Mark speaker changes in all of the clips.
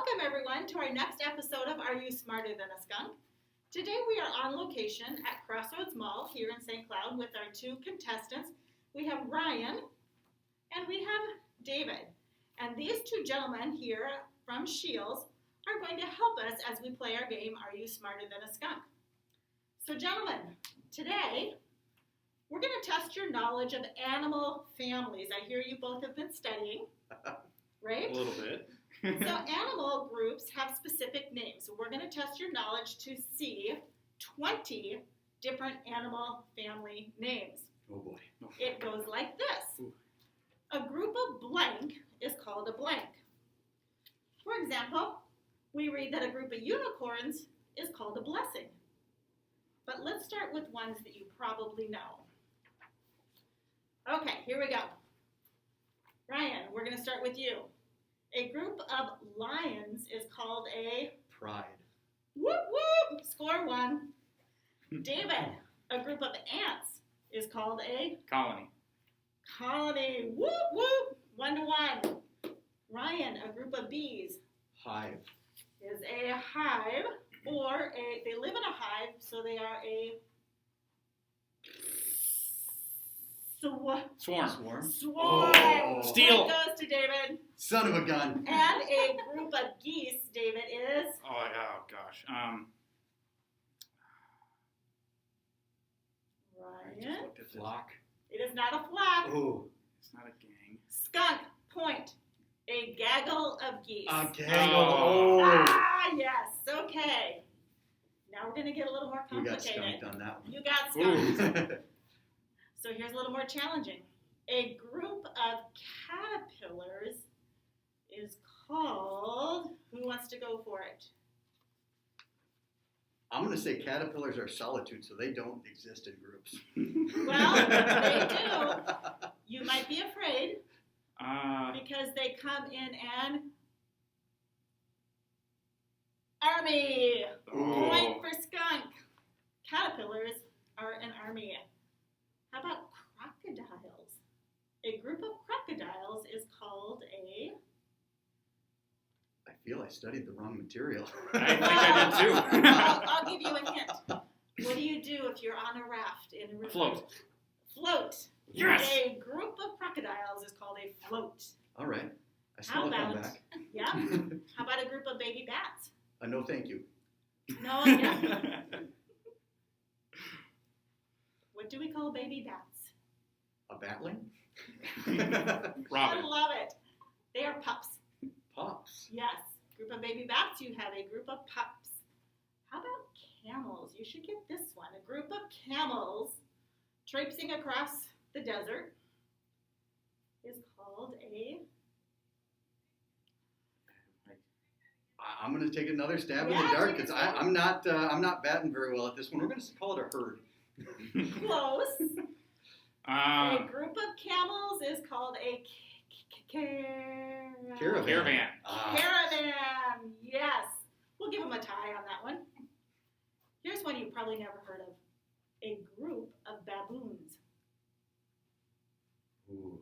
Speaker 1: Welcome, everyone, to our next episode of Are You Smarter Than a Skunk? Today we are on location at Crossroads Mall here in St. Cloud with our two contestants. We have Ryan and we have David. And these two gentlemen here from Shields are going to help us as we play our game, Are You Smarter Than a Skunk? So, gentlemen, today we're going to test your knowledge of animal families. I hear you both have been studying, right?
Speaker 2: A little bit.
Speaker 1: So animal groups have specific names. So we're going to test your knowledge to see 20 different animal family names.
Speaker 2: Oh boy.
Speaker 1: It goes like this.
Speaker 2: Ooh.
Speaker 1: A group of blank is called a blank. For example, we read that a group of unicorns is called a blessing. But let's start with ones that you probably know. Okay, here we go. Ryan, we're going to start with you. A group of lions is called a...
Speaker 2: Pride.
Speaker 1: Whoop, whoop! Score one. David, a group of ants is called a...
Speaker 2: Colony.
Speaker 1: Colony. Whoop, whoop! 1-1. Ryan, a group of bees
Speaker 2: Hive.
Speaker 1: is a hive, or they live in a hive, so they are a...
Speaker 2: Swarm.
Speaker 1: Swarm.
Speaker 2: Oh. Steal.
Speaker 1: Point goes to David.
Speaker 3: Son of a gun.
Speaker 1: And a group of geese, David, is...
Speaker 2: Oh gosh.
Speaker 1: Ryan.
Speaker 3: Flock.
Speaker 1: It is not a flock.
Speaker 3: Oh.
Speaker 2: It's not a gang.
Speaker 1: Skunk, point. A gaggle of geese.
Speaker 3: A gaggle. Oh.
Speaker 1: Ah, yes. Okay. Now we're going to get a little more
Speaker 3: We got
Speaker 1: complicated.
Speaker 3: skunked on that one.
Speaker 1: You got skunked. So here's a little more challenging. A group of caterpillars is called... Who wants to go for it?
Speaker 3: I'm going to say caterpillars are solitude, so they don't exist in groups.
Speaker 1: Well, they do. You might be afraid because they come in an army.
Speaker 3: Ooh.
Speaker 1: Point for skunk. Caterpillars are an army. How about crocodiles? A group of crocodiles is called a...
Speaker 3: I feel I studied the wrong material.
Speaker 2: I think I did too.
Speaker 1: I'll give you a hint. What do you do if you're on a raft in a river?
Speaker 2: Float.
Speaker 1: Float.
Speaker 2: Yes.
Speaker 1: A group of crocodiles is called a float.
Speaker 3: All right. I
Speaker 1: How
Speaker 3: smell a
Speaker 1: about,
Speaker 3: comeback.
Speaker 1: yeah. How about a group of baby bats?
Speaker 3: No, thank you.
Speaker 1: No, yeah. What do we call baby bats?
Speaker 3: A batling?
Speaker 1: I
Speaker 2: Robin.
Speaker 1: love it. They are pups.
Speaker 3: Pops.
Speaker 1: Yes. Group of baby bats, you have a group of pups. How about camels? You should get this one. A group of camels traipsing across the desert is called a...
Speaker 3: I'm going to take another stab in
Speaker 1: Yeah,
Speaker 3: the dark
Speaker 1: take a
Speaker 3: because
Speaker 1: stab.
Speaker 3: I'm not batting very well at this one. We're going to call it a herd.
Speaker 1: Close. A group of camels is called a
Speaker 3: Caravan.
Speaker 2: Caravan.
Speaker 1: Caravan. Yes. We'll give them a tie on that one. Here's one you probably never heard of. A group of baboons.
Speaker 3: Ooh.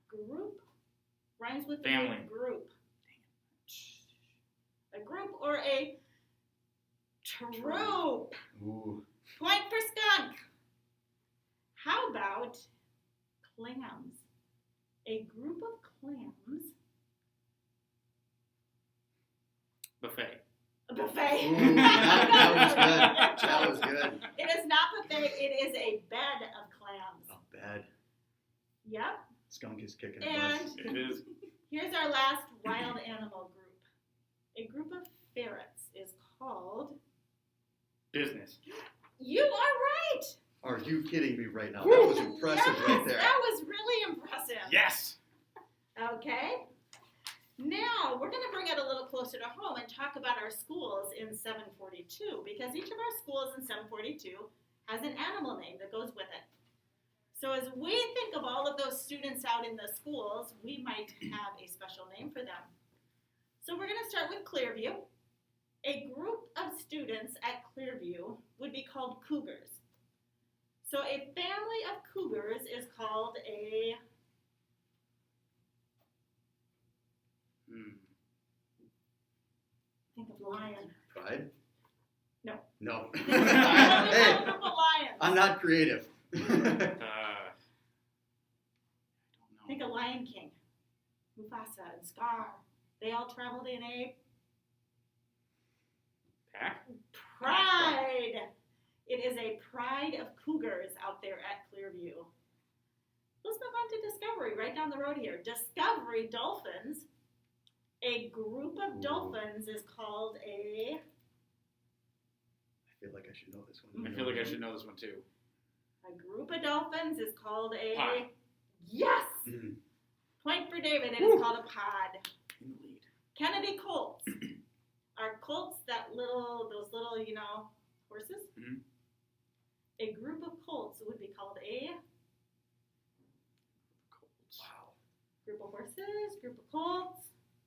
Speaker 1: Group rhymes with the
Speaker 2: Family.
Speaker 1: word group. A group or a troop.
Speaker 3: Ooh.
Speaker 1: Point for skunk. How about clams? A group of clams.
Speaker 2: Buffet.
Speaker 1: A buffet.
Speaker 3: Ooh, that was good. That was good.
Speaker 1: It is not buffet. It is a bed of clams.
Speaker 3: A bed.
Speaker 1: Yep.
Speaker 3: Skunk is kicking
Speaker 1: And
Speaker 3: butt.
Speaker 2: It is.
Speaker 1: here's our last wild animal group. A group of ferrets is called...
Speaker 2: Business.
Speaker 1: You are right.
Speaker 3: Are you kidding me right now? That was impressive
Speaker 1: Yes,
Speaker 3: right there.
Speaker 1: that was really impressive.
Speaker 2: Yes.
Speaker 1: Okay. Now, we're going to bring it a little closer to home and talk about our schools in 742, because each of our schools in 742 has an animal name that goes with it. So as we think of all of those students out in the schools, we might have a special name for them. So we're going to start with Clearview. A group of students at Clearview would be called Cougars. So a family of cougars is called a Lion.
Speaker 3: Pride?
Speaker 1: No.
Speaker 3: No.
Speaker 1: Hey,
Speaker 3: Hey,
Speaker 1: group of lions.
Speaker 3: I'm not creative.
Speaker 1: Think of Lion King. Mufasa and Scar. They all traveled in a
Speaker 2: Pack?
Speaker 1: pride. It is a pride of cougars out there at Clearview. Let's move on to Discovery, right down the road here. Discovery dolphins. A group of dolphins is called a...
Speaker 3: I feel like I should know this one.
Speaker 2: I feel like I should know this one too.
Speaker 1: A group of dolphins is called a...
Speaker 2: Pod.
Speaker 1: Yes!
Speaker 3: Mhm.
Speaker 1: Point for David. It is called a pod.
Speaker 2: In the lead.
Speaker 1: Kennedy colts. Are colts those little, horses?
Speaker 2: Mhm.
Speaker 1: A group of colts would be called a
Speaker 2: Colts.
Speaker 3: Wow.
Speaker 1: group of horses, group of colts.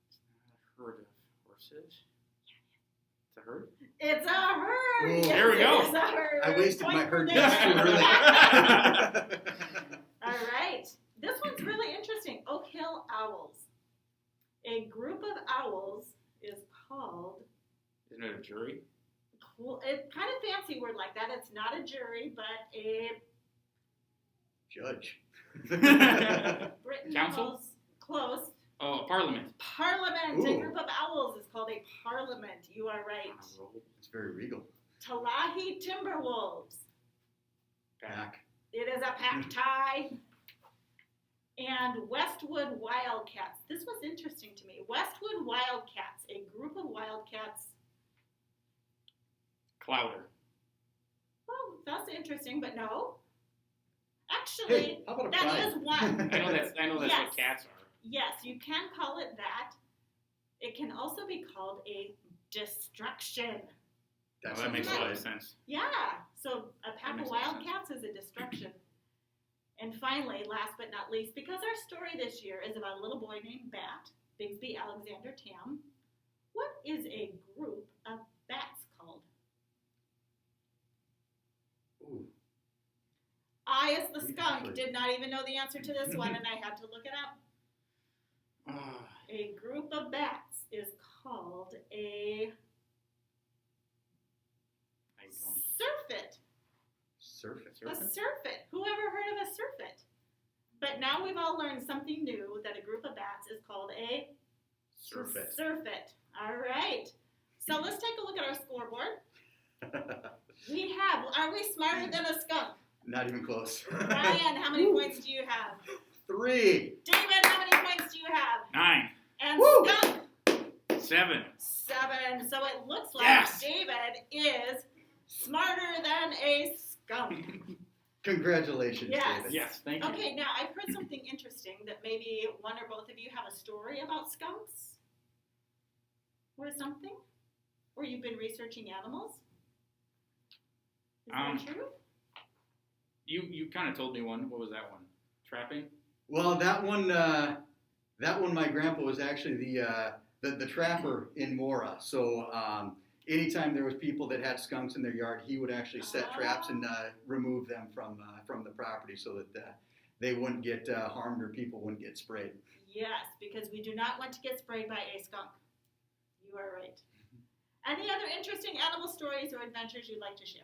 Speaker 2: It's not a herd of horses. It's a herd?
Speaker 1: It's a herd.
Speaker 3: Ooh.
Speaker 1: Yes,
Speaker 2: There we go.
Speaker 1: It is a herd.
Speaker 3: I wasted
Speaker 1: Point
Speaker 3: my
Speaker 1: for
Speaker 3: herd
Speaker 1: David.
Speaker 3: guess too early.
Speaker 1: All right. This one's really interesting. Oak Hill owls. A group of owls is called...
Speaker 2: Isn't it a jury?
Speaker 1: Cool. It's kind of fancy word like that. It's not a jury, but a
Speaker 3: Judge.
Speaker 1: Britain
Speaker 2: Council?
Speaker 1: Close.
Speaker 2: Oh, a parliament.
Speaker 1: Parliament. A
Speaker 3: Ooh.
Speaker 1: group of owls is called a parliament. You are right.
Speaker 3: It's very regal.
Speaker 1: Talahi Timberwolves.
Speaker 3: Pack.
Speaker 1: It is a pack tie. And Westwood Wildcats. This was interesting to me. Westwood Wildcats. A group of wildcats.
Speaker 2: Clouder.
Speaker 1: Well, that's interesting, but no. Actually,
Speaker 3: Hey, how about a
Speaker 1: that
Speaker 3: pride?
Speaker 1: is one.
Speaker 2: I know that's
Speaker 1: Yes.
Speaker 2: what cats are.
Speaker 1: Yes, you can call it that. It can also be called a destruction.
Speaker 2: Well, that
Speaker 3: sounds
Speaker 2: makes a lot
Speaker 3: right.
Speaker 2: of sense.
Speaker 1: Yeah, so a pack of
Speaker 2: makes a lot of
Speaker 1: wildcats is a destruction. And finally, last but not least, because our story this year is about a little boy named Bat, Bigsby Alexander Tam, what is a group of bats called?
Speaker 3: Ooh.
Speaker 1: I, as the
Speaker 3: Good
Speaker 1: skunk,
Speaker 3: choice.
Speaker 1: did not even know the answer to this one, and I had to look it up. A group of bats is called a
Speaker 2: I don't.
Speaker 1: surfeit.
Speaker 3: Surface.
Speaker 1: A surfeit. Who ever heard of a surfeit? But now we've all learned something new, that a group of bats is called a
Speaker 3: Surfeit.
Speaker 1: surfeit. All right. So let's take a look at our scoreboard. Are we smarter than a skunk?
Speaker 3: Not even close.
Speaker 1: Ryan, how many points do you have?
Speaker 3: 3.
Speaker 1: David, how many points do you have?
Speaker 2: 9.
Speaker 1: And
Speaker 3: Woo!
Speaker 1: Skunk,
Speaker 2: 7.
Speaker 1: 7. So it looks like
Speaker 2: Yes!
Speaker 1: David is smarter than a skunk.
Speaker 3: Congratulations,
Speaker 1: Yes.
Speaker 3: David.
Speaker 2: Yes, thank you.
Speaker 1: Okay, now I've heard something interesting that maybe one or both of you have a story about skunks or something, or you've been researching animals. Is that true?
Speaker 2: You kind of told me one. What was that one? Trapping?
Speaker 3: Well, that one, my grandpa was actually the trapper in Mora. So anytime there was people that had skunks in their yard, he would actually set traps and remove them from the property so that they wouldn't get harmed or people wouldn't get sprayed.
Speaker 1: Yes, because we do not want to get sprayed by a skunk. You are right. Any other interesting animal stories or adventures you'd like to share?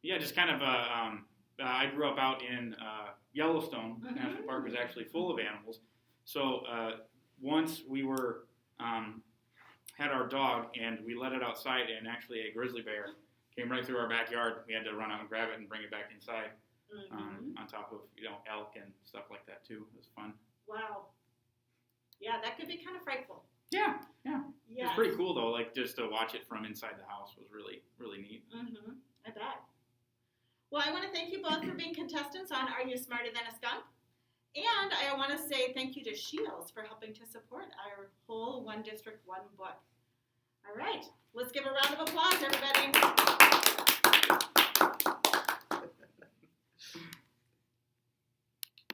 Speaker 2: Yeah, just kind of I grew up out in Yellowstone National Park is actually full of animals. So once we were had our dog and we let it outside, and actually a grizzly bear came right through our backyard. We had to run out and grab it and bring it back inside. On top of elk and stuff like that too. It was fun.
Speaker 1: Wow. Yeah, that could be kind of frightful.
Speaker 2: Yeah.
Speaker 1: Yes.
Speaker 2: It's pretty cool though. Like just to watch it from inside the house was really neat.
Speaker 1: I bet. Well, I want to thank you both for being contestants on Are You Smarter Than a Skunk? And I want to say thank you to Shields for helping to support our whole One District, One book. All right, let's give a round of applause, everybody.